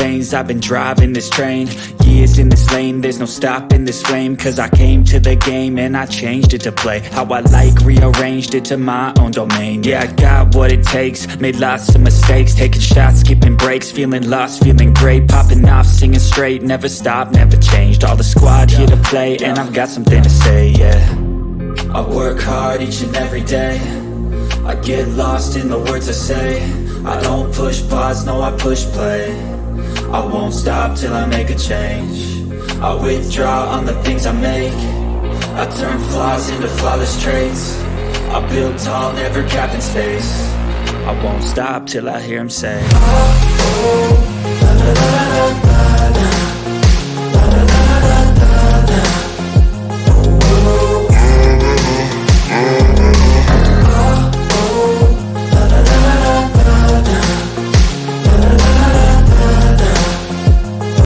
veins, I've been driving this train. Years in this lane, there's no stopping this flame. Cause I came to the game and I changed it to play how I like, rearranged it to my own domain. Yeah, I got what it takes, made lots of mistakes, taking shots, skipping breaks, feeling lost, feeling great, popping off, singing straight, never stopped, never changed. All the squad here to play, and I've got something to say, yeah. I work hard each and every day, I get lost in the words I say. I don't push pause, no I push play. I won't stop till I make a change. I withdraw on the things I make. I turn flaws into flawless traits. I build tall, never capped in space. I won't stop till I hear him say, oh, oh.